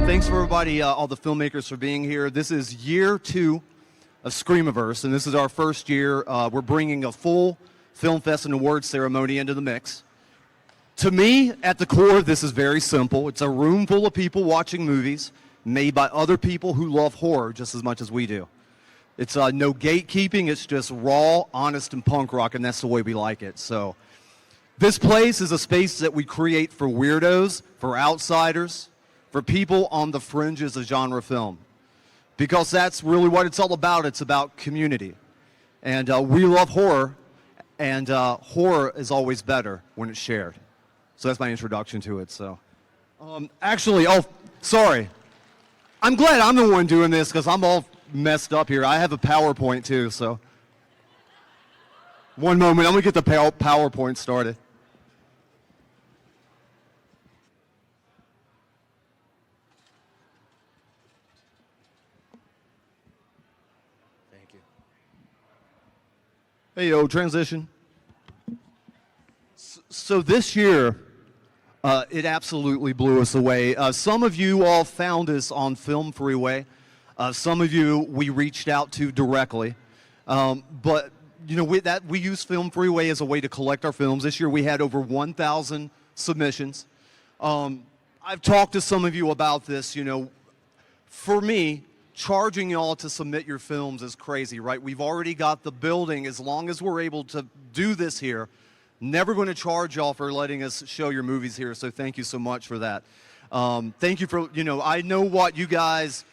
Thanks for everybody, all the filmmakers for being here. This is year 2 of Screamiverse, and this is our first year. We're bringing a full film fest and awards ceremony into the mix. To me, at the core, this is very simple. It's a room full of people watching movies made by other people who love horror just as much as we do. It's no gatekeeping. It's just raw, honest, and punk rock, and that's the way we like it. So this place is a space that we create for weirdos, for outsiders, for people on the fringes of genre film. Because that's really what it's all about. It's about community. And we love horror, and horror is always better when it's shared. So that's my introduction to it. So, actually, oh, sorry. I'm glad I'm the one doing this because I'm all messed up here. I have a PowerPoint too, so. One moment, I'm gonna get the PowerPoint started. Thank you. Hey, yo, transition. So this year, it absolutely blew us away. Some of you all found us on Film Freeway. Some of you we reached out to directly. But you know, we use Film Freeway as a way to collect our films. This year we had over 1,000 submissions. I've talked to some of you about this. You know, for me, charging y'all to submit your films is crazy, right? We've already got the building. As long as we're able to do this here, never going to charge y'all for letting us show your movies here, so thank you so much for that. Thank you for, you know, I know what you guys,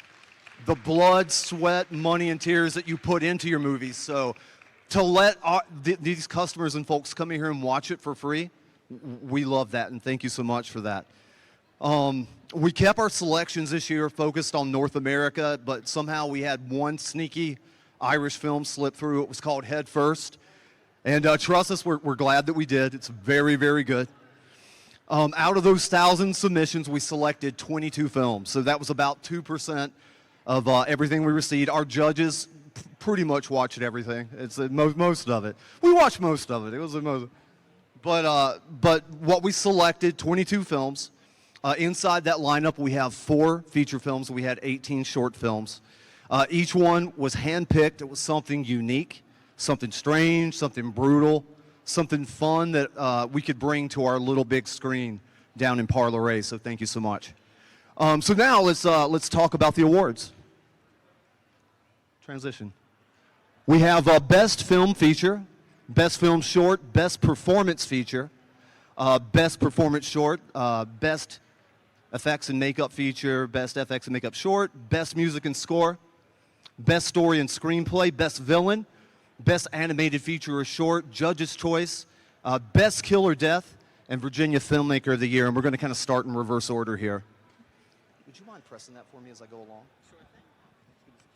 the blood, sweat, money, and tears that you put into your movies, so to let these customers and folks come in here and watch it for free, we love that, and thank you so much for that. We kept our selections this year focused on North America, but somehow we had one sneaky Irish film slip through. It was called Head First. And trust us, we're glad that we did. It's very, very good. Out of those 1,000 submissions, we selected 22 films. So that was about 2% of everything we received. Our judges pretty much watched everything. It's most of it. We watched most of it. It was the most. But what we selected, 22 films. Inside that lineup, we have 4 feature films. We had 18 short films. Each one was handpicked. It was something unique, something strange, something brutal, something fun that we could bring to our little big screen down in Parlor A. So thank you so much. So now let's talk about the awards. Transition. We have Best Film Feature, Best Film Short, Best Performance Feature, Best Performance Short, Best Effects and Makeup Feature, Best FX and Makeup Short, Best Music and Score, Best Story and Screenplay, Best Villain, Best Animated Feature or Short, Judge's Choice, Best Kill or Death, and Virginia Filmmaker of the Year. And we're going to kind of start in reverse order here. Would you mind pressing that for me as I go along? Sure thing.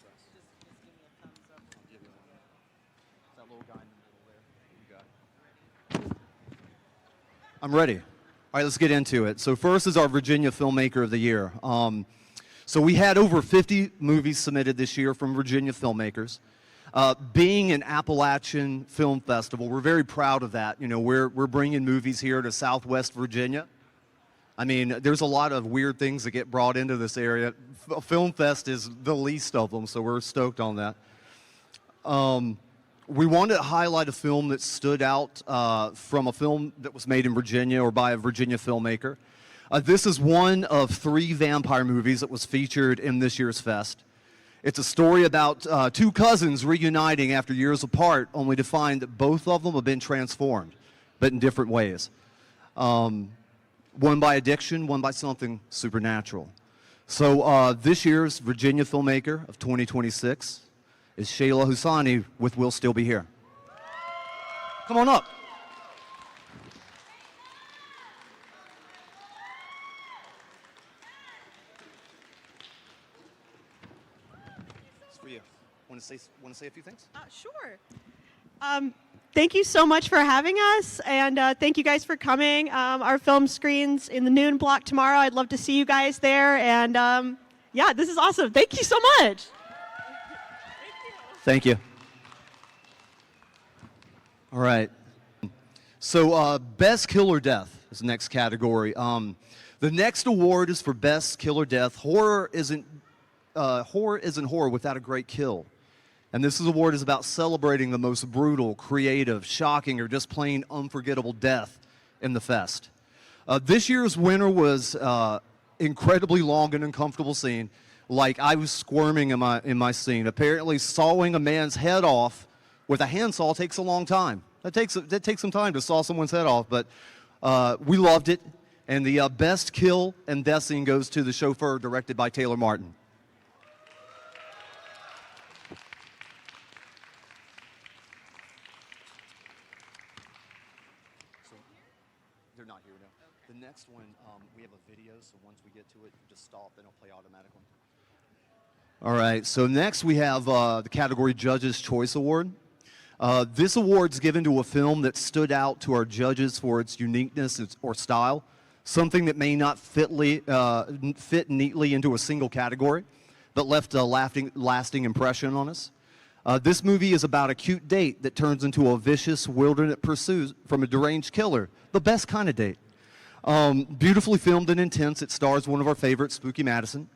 Just give me a thumbs up. I'll give you one. That little guy in the middle there. You got it. I'm ready. All right, let's get into it. So first is our Virginia Filmmaker of the Year. So we had over 50 movies submitted this year from Virginia filmmakers. Being an Appalachian film festival, we're very proud of that. You know, we're bringing movies here to Southwest Virginia. I mean, there's a lot of weird things that get brought into this area. Film Fest is the least of them, so we're stoked on that. We wanted to highlight a film that stood out from a film that was made in Virginia or by a Virginia filmmaker. This is one of 3 vampire movies that was featured in this year's fest. It's a story about 2 cousins reuniting after years apart, only to find that both of them have been transformed, but in different ways. One by addiction, one by something supernatural. So this year's Virginia Filmmaker of 2026 is Shayla Husani with We'll Still Be Here. Come on up. Want to say a few things? Sure. Thank you so much for having us, and thank you guys for coming. Our film screens in the noon block tomorrow. I'd love to see you guys there, and yeah, this is awesome. Thank you so much. Thank you. All right. So Best Kill or Death is the next category. The next award is for Best Kill or Death. Horror isn't horror without a great kill. And this award is about celebrating the most brutal, creative, shocking, or just plain unforgettable death in the fest. This year's winner was incredibly long and uncomfortable scene. Like, I was squirming in my scene. Apparently, sawing a man's head off with a handsaw takes a long time. That takes some time to saw someone's head off, but we loved it. And the best kill and death scene goes to The Chauffeur, directed by Taylor Martin. So, they're not here now. The next one, we have a video, so once we get to it, just stop, then it'll play automatically. All right, so next we have the category Judges' Choice Award. This award's given to a film that stood out to our judges for its uniqueness or style, something that may not fit neatly into a single category, but left a lasting impression on us. This movie is about a cute date that turns into a vicious wilderness pursuit from a deranged killer, the best kind of date. Beautifully filmed and intense, it stars one of our favorites, Spooky Madison,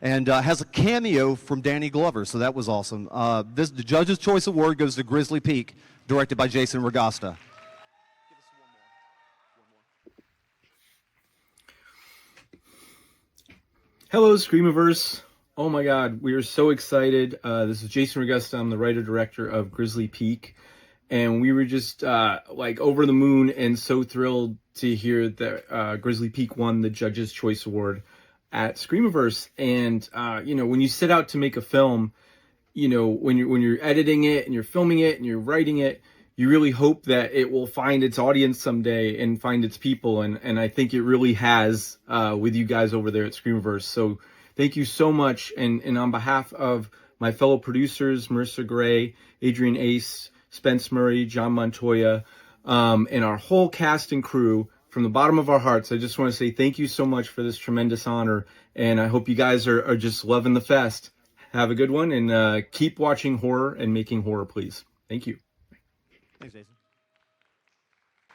and has a cameo from Danny Glover, so that was awesome. The Judge's Choice Award goes to Grizzly Peak, directed by Jason Ragosta. Hello, Screamiverse. Oh my God, we are so excited. This is Jason Ragosta. I'm the writer-director of Grizzly Peak. And we were just like over the moon and so thrilled to hear that Grizzly Peak won the Judge's Choice Award at Screamiverse. And, you know, when you set out to make a film, you know, when you're editing it and you're filming it and you're writing it, you really hope that it will find its audience someday and find its people. And I think it really has with you guys over there at Screamiverse. So thank you so much. And on behalf of my fellow producers, Marissa Gray, Adrian Ace, Spence Murray, John Montoya, and our whole cast and crew, from the bottom of our hearts, I just want to say thank you so much for this tremendous honor. And I hope you guys are just loving the fest. Have a good one, and keep watching horror and making horror, please. Thank you. Thanks, Jason.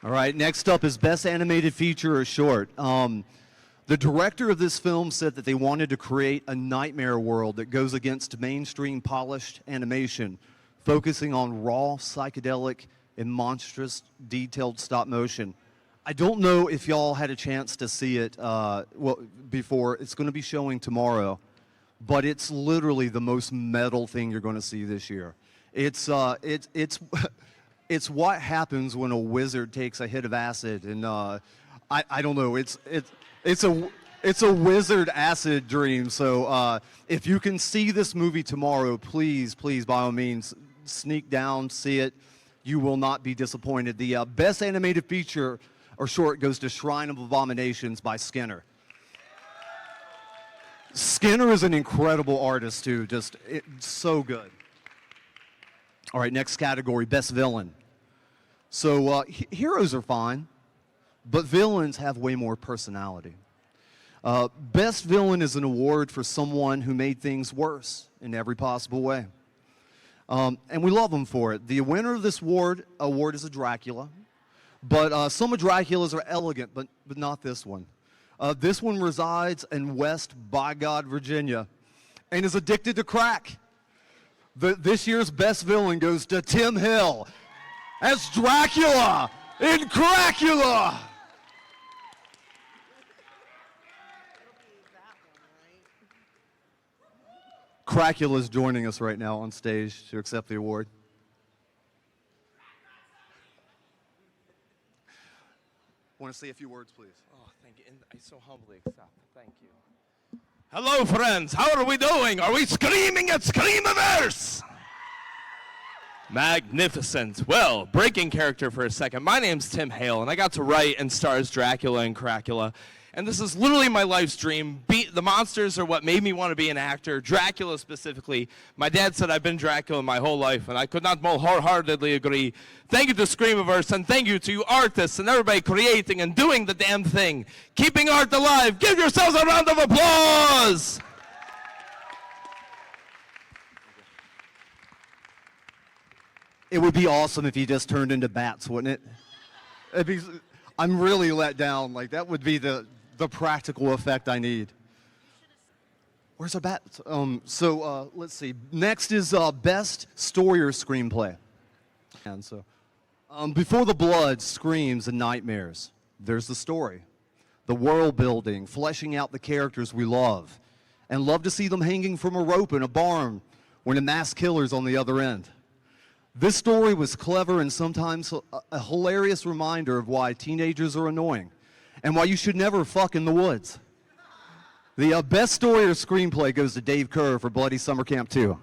All right, next up is Best Animated Feature or Short. The director of this film said that they wanted to create a nightmare world that goes against mainstream polished animation, focusing on raw, psychedelic, and monstrous, detailed stop motion. I don't know if y'all had a chance to see it before. It's going to be showing tomorrow, but it's literally the most metal thing you're going to see this year. It's what happens when a wizard takes a hit of acid, and I don't know. It's a wizard acid dream. So if you can see this movie tomorrow, please, by all means, sneak down, see it. You will not be disappointed. The Best Animated Feature or Short goes to Shrine of Abominations by Skinner. Skinner is an incredible artist, too. Just so good. All right, next category, Best Villain. So heroes are fine, but villains have way more personality. Best Villain is an award for someone who made things worse in every possible way. And we love them for it. The winner of this award is a Dracula. But some of Draculas are elegant, but not this one. This one resides in West Bygod, Virginia, and is addicted to crack. This year's Best Villain goes to Tim Hale as Dracula in Cracula. Cracula is joining us right now on stage to accept the award. Want to say a few words, please? Oh, thank you. And I so humbly accept. Thank you. Hello, friends. How are we doing? Are we screaming at Screamiverse? Magnificent. Well, breaking character for a second. My name's Tim Hale, and I got to write and star as Dracula and Cracula. And this is literally my life's dream. The monsters are what made me want to be an actor, Dracula specifically. My dad said I've been Dracula my whole life, and I could not more wholeheartedly agree. Thank you to Screamiverse, and thank you to you artists and everybody creating and doing the damn thing. Keeping art alive. Give yourselves a round of applause. It would be awesome if you just turned into bats, wouldn't it? I'm really let down. Like, that would be the the practical effect I need. Where's our bat? Let's see. Next is best story or screenplay. And so, before the blood, screams, and nightmares, there's the story, the world building, fleshing out the characters we love, and love to see them hanging from a rope in a barn when a mass killer's on the other end. This story was clever and sometimes a hilarious reminder of why teenagers are annoying and why you should never fuck in the woods. The best story or screenplay goes to Dave Kerr for Bloody Summer Camp 2.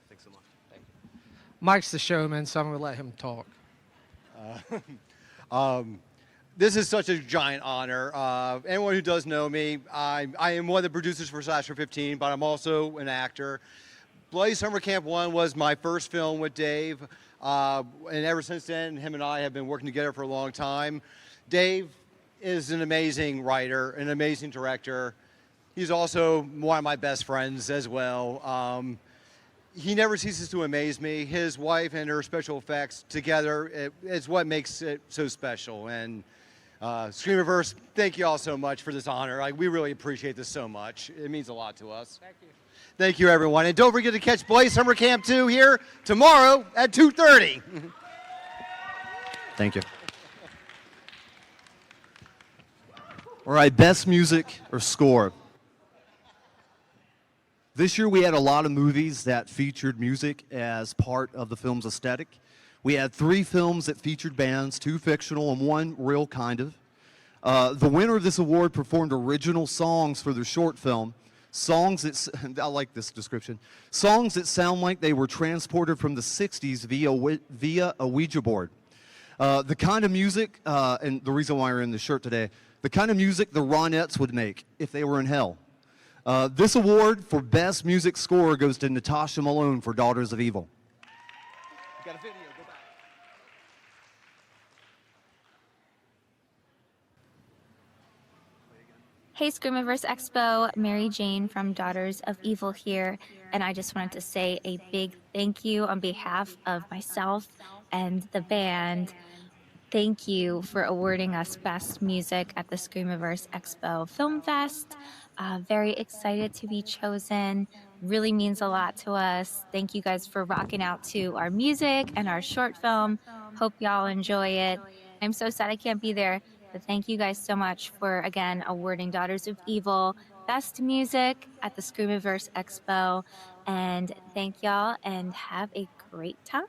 Thanks so much. Thank you. Mike's the showman, so I'm going to let him talk. This is such a giant honor. Anyone who does know me, I am one of the producers for Slasher 15, but I'm also an actor. Bloody Summer Camp 1 was my first film with Dave, and ever since then, him and I have been working together for a long time. Dave is an amazing writer, an amazing director. He's also one of my best friends as well. He never ceases to amaze me. His wife and her special effects together, it's what makes it so special. And Screamiverse, thank you all so much for this honor. We really appreciate this so much. It means a lot to us. Thank you. Thank you, everyone. And don't forget to catch Bloody Summer Camp 2 here tomorrow at 2:30. Thank you. All right, best music or score. This year we had a lot of movies that featured music as part of the film's aesthetic. We had 3 films that featured bands, 2 fictional and 1 real kind of. The winner of this award performed original songs for their short film. Songs that, I like this description, songs that sound like they were transported from the 60s via a Ouija board. The kind of music, and the reason why we're in this shirt today, the kind of music the Ronettes would make if they were in hell. This award for Best Music Score goes to Natasha Malone for Daughters of Evil. We got a video, go back. Hey, Screamiverse Expo, Mary Jane from Daughters of Evil here, and I just wanted to say a big thank you on behalf of myself and the band. Thank you for awarding us Best Music at the Screamiverse Expo Film Fest. Very excited to be chosen. Really means a lot to us. Thank you guys for rocking out to our music and our short film. Hope y'all enjoy it. I'm so sad I can't be there, but thank you guys so much for, again, awarding Daughters of Evil Best Music at the Screamiverse Expo. And thank y'all and have a great time.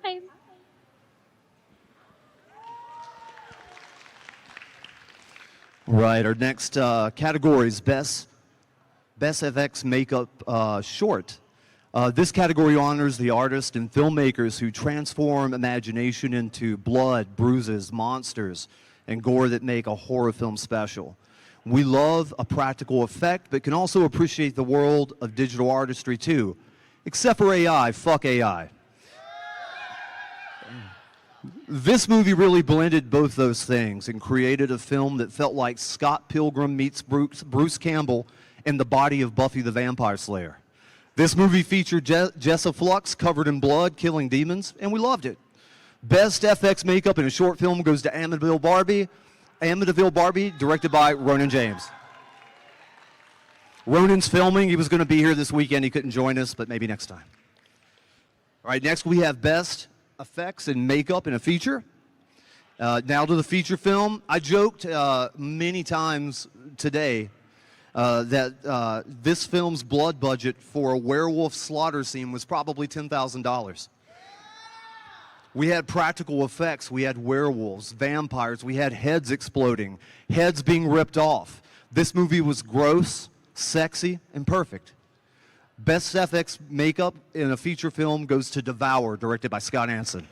Right, our next category is Best FX Makeup Short. This category honors the artists and filmmakers who transform imagination into blood, bruises, monsters, and gore that make a horror film special. We love a practical effect, but can also appreciate the world of digital artistry too. Except for AI, fuck AI. This movie really blended both those things and created a film that felt like Scott Pilgrim meets Bruce Campbell in the body of Buffy the Vampire Slayer. This movie featured Jessa Flux covered in blood, killing demons, and we loved it. Best FX makeup in a short film goes to Amityville Barbi, directed by Ronin James. Ronin's filming. He was going to be here this weekend. He couldn't join us, but maybe next time. All right, next we have Best Effects and Makeup in a Feature. Now to the feature film. I joked many times today that this film's blood budget for a werewolf slaughter scene was probably $10,000. We had practical effects. We had werewolves, vampires. We had heads exploding, heads being ripped off. This movie was gross, sexy, and perfect. Best FX makeup in a feature film goes to Devour, directed by Scott Hansen.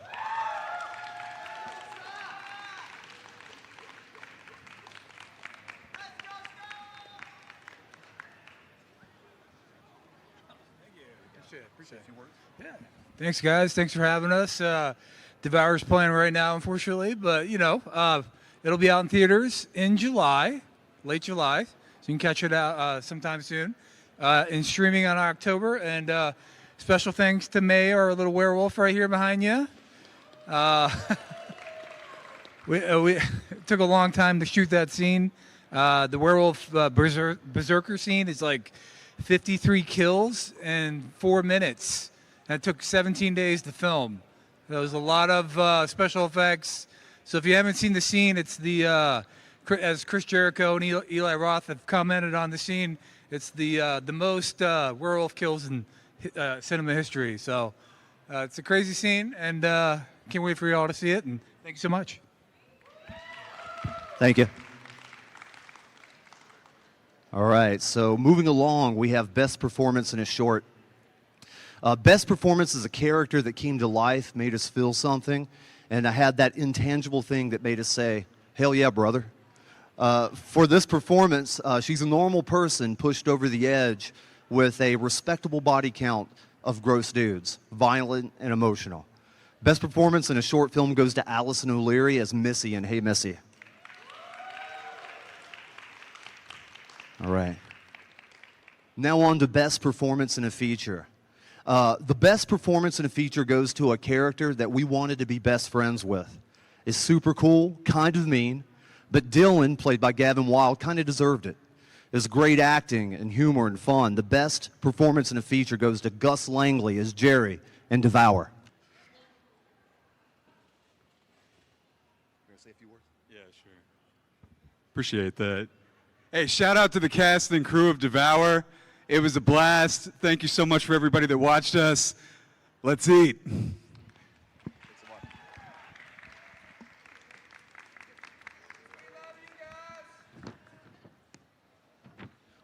Thanks, guys. Thanks for having us. Devour's playing right now, unfortunately, but, it'll be out in theaters in July, late July, so you can catch it out sometime soon, and streaming on October. And Special thanks to May, our little werewolf right here behind you. We it took a long time to shoot that scene. The werewolf berserker scene is like 53 kills in 4 minutes. And it took 17 days to film. There was a lot of special effects. So if you haven't seen the scene, it's the as Chris Jericho and Eli Roth have commented on the scene, it's the most werewolf kills in cinema history. So it's a crazy scene, and can't wait for you all to see it. And thank you so much. Thank you. All right, so moving along, we have best performance in a short. Best performance is a character that came to life, made us feel something, and I had that intangible thing that made us say, hell yeah, brother. For this performance, she's a normal person pushed over the edge with a respectable body count of gross dudes, violent and emotional. Best performance in a short film goes to Allison O'Leary as Missy in Hey Missy. All right. Now on to best performance in a feature. The best performance in a feature goes to a character that we wanted to be best friends with. It's super cool, kind of mean, but Dylan, played by Gavin Wilde, kind of deserved it. It was great acting and humor and fun. The best performance in a feature goes to Gus Langley as Jerry in Devour. Yeah, sure. Appreciate that. Hey, shout out to the cast and crew of Devour. It was a blast. Thank you so much for everybody that watched us. Let's eat.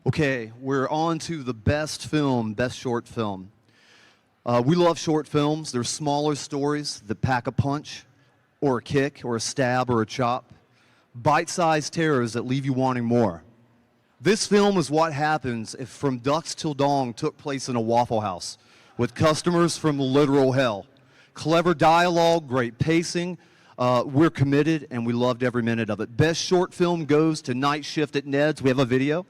Okay, we're on to the best film, best short film. We love short films. They're smaller stories that pack a punch or a kick or a stab or a chop. Bite-sized terrors that leave you wanting more. This film is what happens if From Dusk Till Dawn took place in a Waffle House with customers from literal hell. Clever dialogue, great pacing. We're committed and we loved every minute of it. Best short film goes to Night Shift at Ned's. We have a video.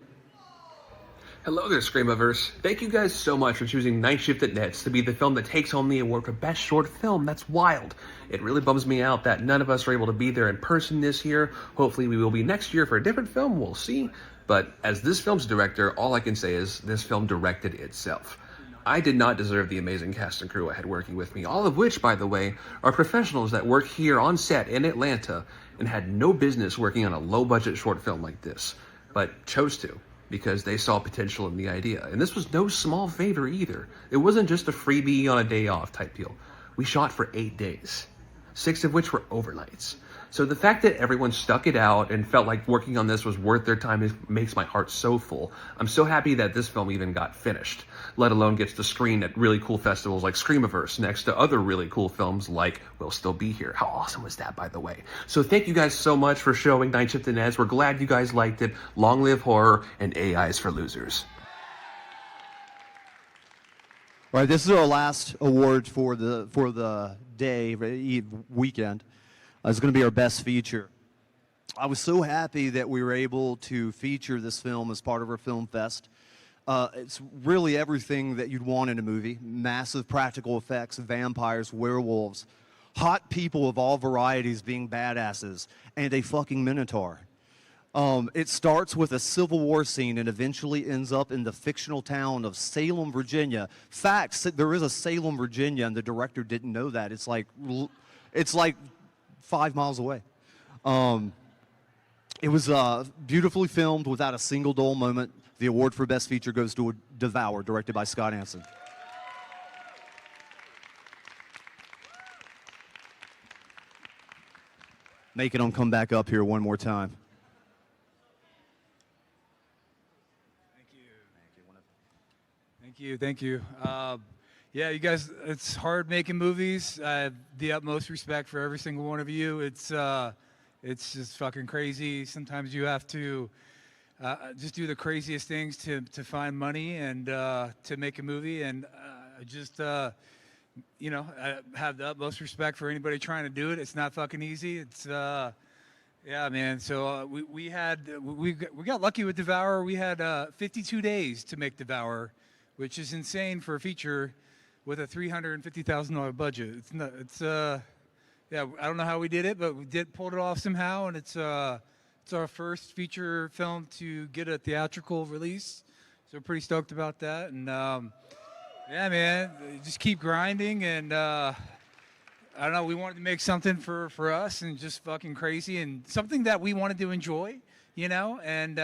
Hello there, Screamiverse. Thank you guys so much for choosing Night Shift at Ned's to be the film that takes home the award for Best Short Film. That's wild. It really bums me out that none of us are able to be there in person this year. Hopefully we will be next year for a different film. We'll see. But as this film's director, all I can say is this film directed itself. I did not deserve the amazing cast and crew I had working with me, all of which, by the way, are professionals that work here on set in Atlanta and had no business working on a low-budget short film like this, but chose to because they saw potential in the idea. And this was no small favor either. It wasn't just a freebie on a day off type deal. We shot for 8 days, 6 of which were overnights. So the fact that everyone stuck it out and felt like working on this was worth their time makes my heart so full. I'm so happy that this film even got finished, let alone gets to screen at really cool festivals like Screamiverse next to other really cool films like We'll Still Be Here. How awesome was that, by the way? So thank you guys so much for showing Night Shift and Ned's. We're glad you guys liked it. Long live horror and AIs for losers. All right, this is our last award for the day, weekend. It's going to be our best feature. I was so happy that we were able to feature this film as part of our film fest. It's really everything that you'd want in a movie. Massive practical effects, vampires, werewolves, hot people of all varieties being badasses, and a fucking minotaur. It starts with a Civil War scene and eventually ends up in the fictional town of Salem, Virginia. Facts, there is a Salem, Virginia, and the director didn't know that. It's like 5 miles away. It was beautifully filmed without a single dull moment. The award for Best Feature goes to Devour, directed by Scott Hansen. Making them come back up here one more time. Thank you. Yeah, you guys, it's hard making movies. I have the utmost respect for every single one of you. It's just fucking crazy. Sometimes you have to just do the craziest things to find money and to make a movie. And I have the utmost respect for anybody trying to do it. It's not fucking easy. It's yeah, man. So we got lucky with Devour. We had 52 days to make Devour, which is insane for a feature. with a $350,000 budget. It's not, it's yeah, I don't know how we did it, but we pulled it off somehow, and it's our first feature film to get a theatrical release, so we're pretty stoked about that. And yeah, man, just keep grinding, and I don't know, we wanted to make something for us and just fucking crazy and something that we wanted to enjoy, you know. And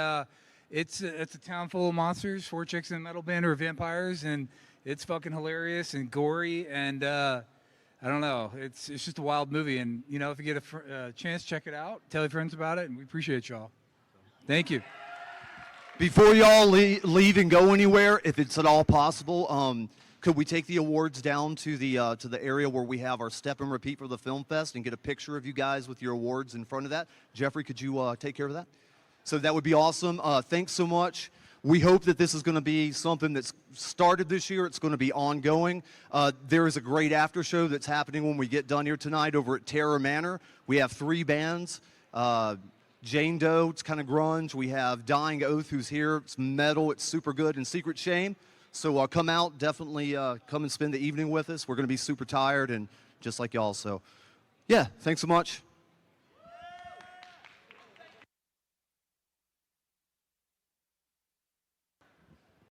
it's a town full of monsters, 4 chicks in a metal band or vampires, and it's fucking hilarious and gory, and I don't know, it's just a wild movie. And you know, if you get a chance, check it out, tell your friends about it, and we appreciate y'all. Thank you. Before y'all leave and go anywhere, if it's at all possible, could we take the awards down to the area where we have our step and repeat for the film fest and get a picture of you guys with your awards in front of that? Jeffrey, could you take care of that? So that would be awesome. Thanks so much. We hope that this is going to be something that's started this year. It's going to be ongoing. There is a great after show that's happening when we get done here tonight over at Terror Manor. We have 3 bands. Jane Doe, it's kind of grunge. We have Dying Oath, who's here. It's metal. It's super good. And Secret Shame. So come out. Definitely come and spend the evening with us. We're going to be super tired and just like y'all. So, yeah, thanks so much.